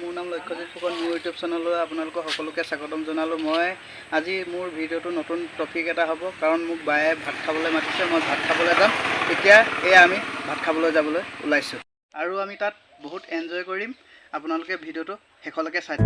মোৰ নাম লক্ষ্যজিৎ ফুকন। মোৰ ইউটিউব চেনেললৈ আপোনালোকক সকলোকে স্বাগতম জনালোঁ। মই আজি মোৰ ভিডিঅ'টো নতুন টপিক এটা হ'ব, কাৰণ মোক বায়ে ভাত খাবলৈ মাতিছে। মই ভাত খাবলৈ যাম। এতিয়া আমি ভাত খাবলৈ যাবলৈ ওলাইছোঁ আৰু আমি তাত বহুত এনজয় কৰিম। আপোনালোকে ভিডিঅ'টো শেষলৈকে চাই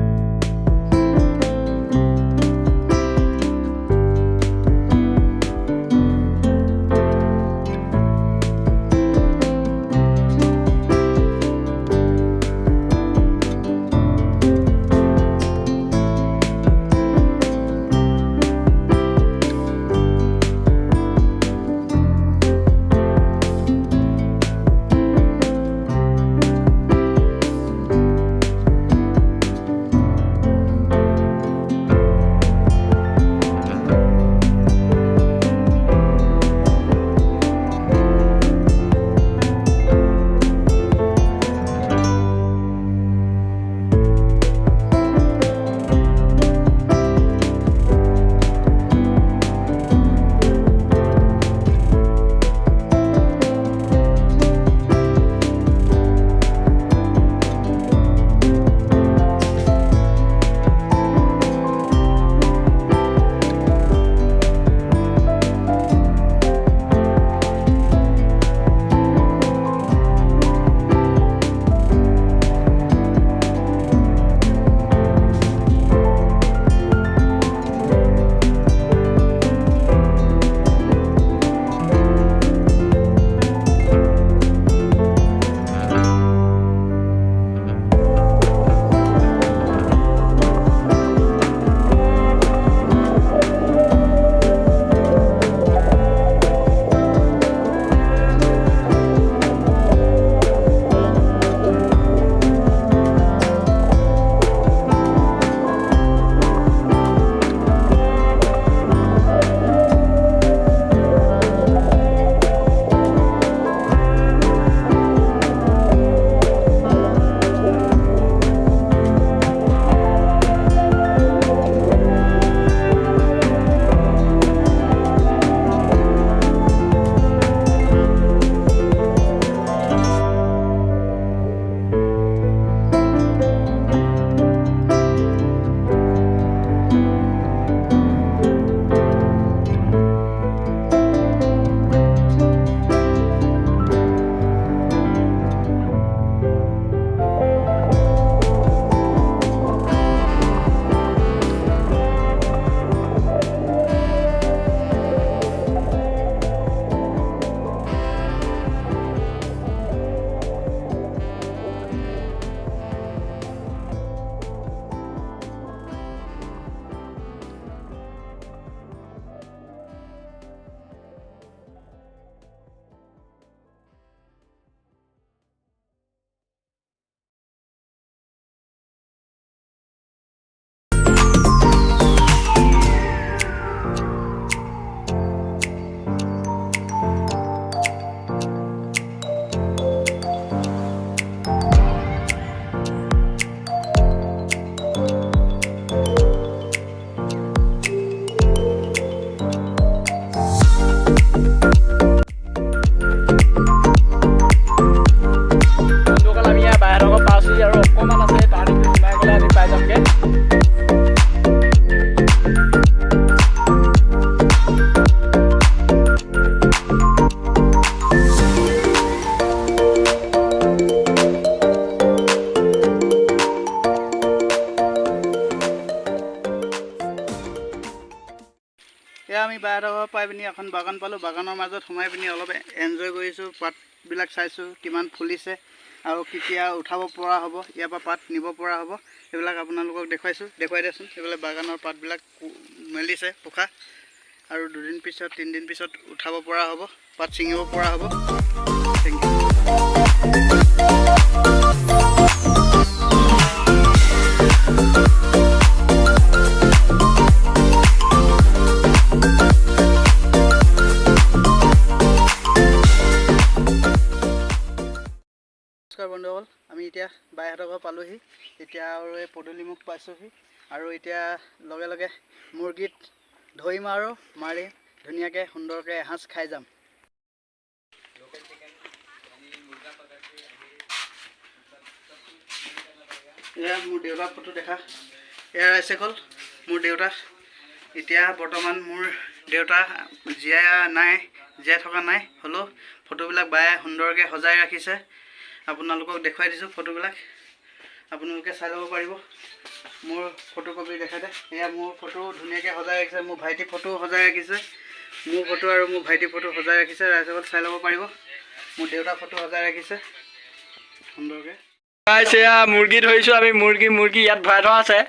আমি বাহিৰৰ পাই পিনি এখন বাগান পালোঁ। বাগানৰ মাজত সোমাই পিনি অলপ এনজয় কৰিছোঁ। পাতবিলাক চাইছোঁ কিমান ফুলিছে আৰু কেতিয়া উঠাব পৰা হ'ব, ইয়াৰ পৰা পাত নিব পৰা হ'ব, সেইবিলাক আপোনালোকক দেখুৱাইছোঁ। দেখুৱাই দিয়াচোন। সেইবিলাক বাগানৰ পাতবিলাক মেলিছে পোখা, আৰু 2 দিন পিছত 3 দিন পিছত উঠাব পৰা হ'ব, পাত ছিঙিব পৰা হ'ব। Thank you. নমস্কাৰ বন্ধুসকল, আমি এতিয়া বাইহঁতৰ ঘৰ পালোহি। এতিয়া আৰু এই পদূলিমুখ পাইছোঁহি, আৰু এতিয়া লগে লগে মুৰ্গীত ধৰিম আৰু মাৰি ধুনীয়াকৈ সুন্দৰকৈ এসাঁজ খাই যাম। लोकल चिकन यानी मुर्गा पकड़ के अभी सब चीज़ करना पड़ेगा। এয়া মোৰ দেউতাৰ ফটো দেখা। এয়া ৰাইছে গ'ল মোৰ দেউতা। এতিয়া বৰ্তমান মোৰ দেউতা জীয়াই থকা নাই, হ'লেও ফটোবিলাক বায়ে সুন্দৰকৈ সজাই ৰাখিছে। আপোনালোকক দেখুৱাই দিছোঁ ফটোবিলাক, আপোনালোকে চাই ল'ব পাৰিব। মোৰ ফটো কপি দেখাতে এয়া মোৰ ফটো ধুনীয়াকৈ সজাই ৰাখিছে। মোৰ ভাইটি ফটো সজাই ৰাখিছে, মোৰ ফটো আৰু মোৰ ভাইটি ফটো সজাই ৰাখিছে। ৰাইজসকল চাই ল'ব পাৰিব। মোৰ দেউতাৰ ফটো সজাই ৰাখিছে সুন্দৰকৈ। এয়া মুৰ্গী ধৰিছোঁ আমি। মুৰ্গী ইয়াত ভৰাই থোৱা আছে।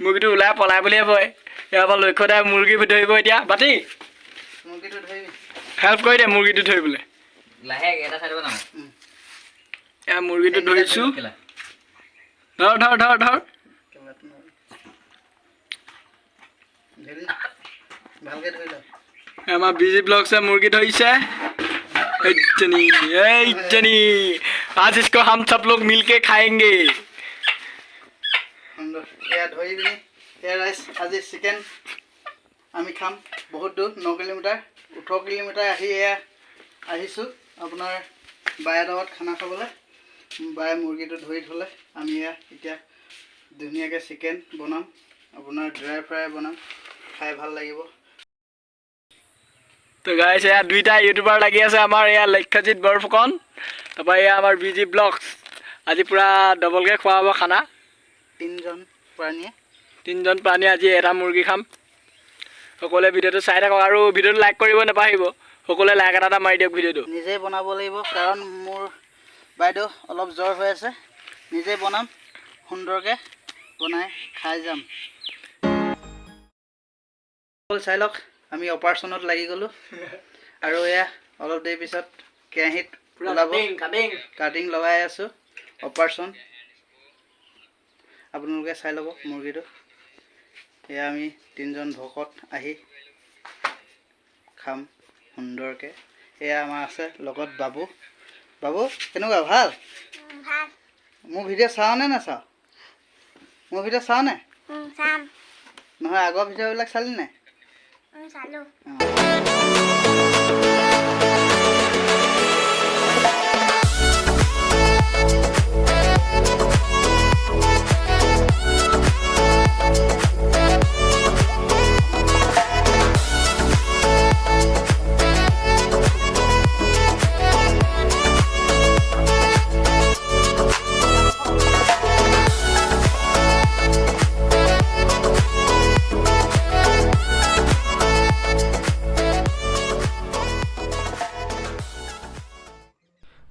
মুৰ্গীটো ওলাই পলাই বুলিয়ে কয়। ইয়াৰ পৰা লক্ষ্য দাই মুৰ্গী ধৰিব এতিয়া। বাতি মুৰ্গীটো ধৰিবি, হেল্প কৰি দে মুৰ্গীটো ধৰিবলৈ। এয়া মুৰ্গীটো ধৰিছোঁ। ধৰ ধৰ ধৰ ধৰ ভালকৈ ধৰি ল। আমাৰ বিজি ব্লগছে মুৰ্গী ধৰিছে। आज इसको हम सब लोग मिलके खाएंगे। এয়া ধৰি পিনি এয়া ৰাইজ আজি চিকেন আমি খাম। বহুত দূৰ 9 কিলোমিটাৰ 18 কিলোমিটাৰ আহিছোঁ আপোনাৰ বায়ে লগত খানা খাবলৈ। বায়ে মুৰ্গীটো ধৰি থ'লে আমি এতিয়া ধুনীয়াকৈ চিকেন বনাম, আপোনাৰ ড্ৰাই ফ্ৰাই বনাম, খাই ভাল লাগিব। তো গাইছ এয়া দুইটা ইউটিউবাৰ লাগি আছে আমাৰ। এয়া লক্ষ্যজিৎ বৰফুকন, তাৰপৰা এয়া আমাৰ বিজি ব্লগছ। আজি পূৰা ডবলকৈ খোৱা হ'ব খানা। 3জন প্ৰাণীয়ে আজি এটা মুৰ্গী খাম। সকলোৱে ভিডিঅ'টো চাই থাকক আৰু ভিডিঅ'টো লাইক কৰিব নাপাহৰিব। সকলোৱে লাইক এটা মাৰি দিয়ক ভিডিঅ'টো। নিজেই বনাব লাগিব, কাৰণ মোৰ বাইদেউ অলপ জ্বৰ হৈ আছে। নিজেই বনাম, সুন্দৰকৈ বনাই খাই যাম। চাই লওক আমি অপাৰেশ্যনত লাগি গ'লোঁ আৰু এয়া অলপ দেৰি পিছত কেৰাহীত ওলাব। কাটিং লগাই আছোঁ, অপাৰেশ্যন। আপোনালোকে চাই ল'ব মুৰ্গীটো। এয়া আমি 3জন ভকত আহি খাম সুন্দৰকৈ। এয়া আমাৰ আছে লগত বাবু। বাবু কেনেকুৱা, ভাল? মোৰ ভিডিঅ' চাওঁনে নাচাওঁ? মোৰ ভিডিঅ' চাওঁনে? নহয় আগৰ ভিডিঅ'বিলাক চালি নাই?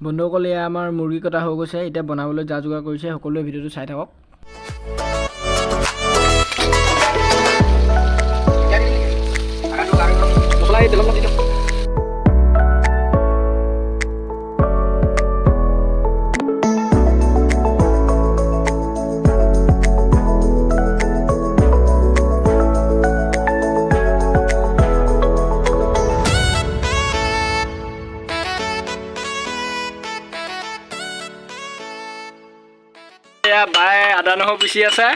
বন্ধুসকল এয়া আমাৰ মুৰ্গী কটা হৈ গৈছে। এতিয়া বনাবলৈ যা যোগাৰ কৰিছে। সকলোৱে ভিডিঅ'টো চাই থাকক। এয়া বায়ে আদা নহৰু পিচি আছে।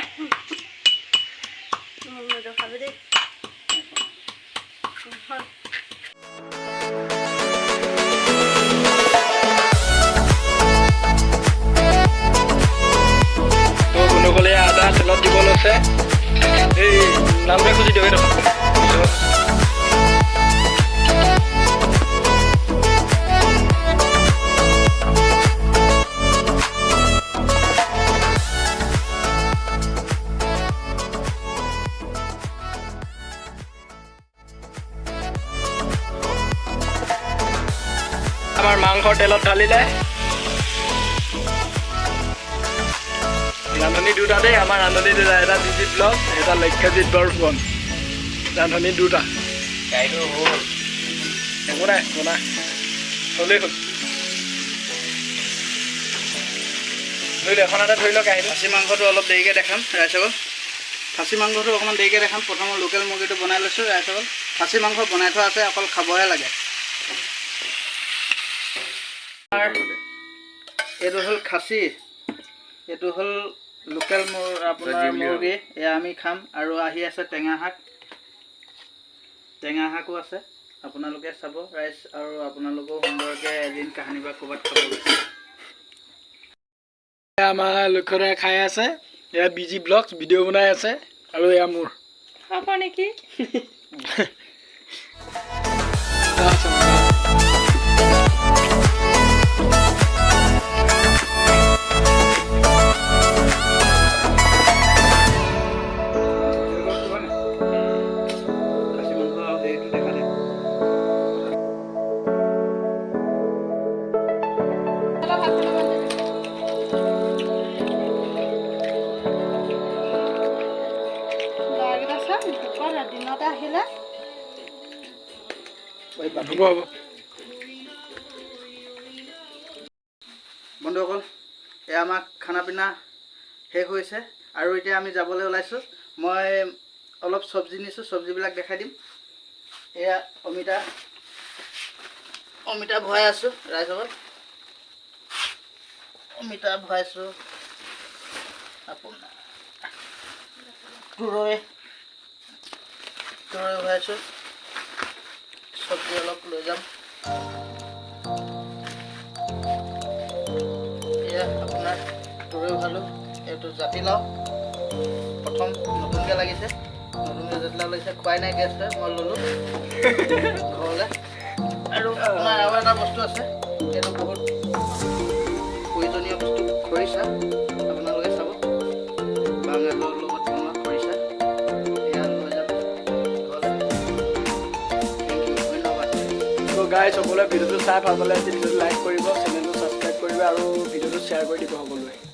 বন্ধুসকলে আদা তেলত দিব লৈছে। এই নামটো খুজি দিয়ক দেখোন। আমাৰ মাংসৰ তেলত ঢালিলে। ৰান্ধনি দুটা দেই, আমাৰ ৰান্ধনি দুটা। এটা বিজি ব্লগ, এটা লক্ষ্যজিৎ বৰফুকন। ৰান্ধনি দুটা। একো নাই বনা হ'লেই হ'ল। ধৰি এখন এটা ধৰি লওক। খাচী মাংসটো অলপ দেৰিকৈ দেখাম ৰাইজসকল। খাচী মাংসটো অকণমান দেৰিকৈ দেখাম। প্ৰথমে লোকেল মুৰ্গীটো বনাই লৈছোঁ ৰাইজসকল। খাচী মাংস বনাই থোৱা আছে, অকল খাবহে লাগে। এইটো হ'ল খাচী, এইটো হ'ল লোকেল আপোনাৰ মুৰ্গী। এয়া আমি খাম। আৰু আহি আছে টেঙা শাকো আছে। আপোনালোকে চাব ৰাইজ, আৰু আপোনালোকেও সুন্দৰকৈ এদিন কাহানি বা ক'ৰবাত খাব। আমাৰ লক্ষ্যৰে খাই আছে। এয়া বিজি ব্লগছ ভিডিঅ' বনাই আছে আৰু এয়া মোৰ খাব নেকি দিনতে আহিলে হ'ব হ'ব বন্ধুসকল এয়া আমাৰ খানা পিনা শেষ হৈছে আৰু এতিয়া আমি যাবলৈ ওলাইছোঁ মই অলপ চব্জি নিছোঁ চব্জিবিলাক দেখাই দিম এয়া অমিতা ভৰাই আছোঁ ৰাইজত অমিতা ভৰাইছোঁ আপোনাৰ তুৰৈ ভৰাইছোঁ চব্জি অলপ লৈ যাম এয়া আপোনাৰ তুৰৈ ভালো এইটো জাতিলাও প্ৰথম নতুনকৈ লাগিছে নতুনকৈ জাতিলাও লাগিছে খোৱাই নাই গেছ মই ল'লোঁ ঘৰলৈ আৰু আপোনাৰ আৰু এটা বস্তু আছে এইটো বহুত প্ৰয়োজনীয় বস্তু খৰিচা আপোনালোকে চাব বাঁহগাজৰ লগত বনোৱা খৰিচা এয়া লৈ যাম ঘৰলৈ ধন্যবাদ তো গাইজ সকলোৱে ভিডিঅ'টো চাই ভাল পালে ভিডিঅ'টো লাইক কৰিব চেনেলটো ছাবস্ক্ৰাইব কৰিব আৰু ভিডিঅ'টো শ্বেয়াৰ কৰি দিব সকলোৱে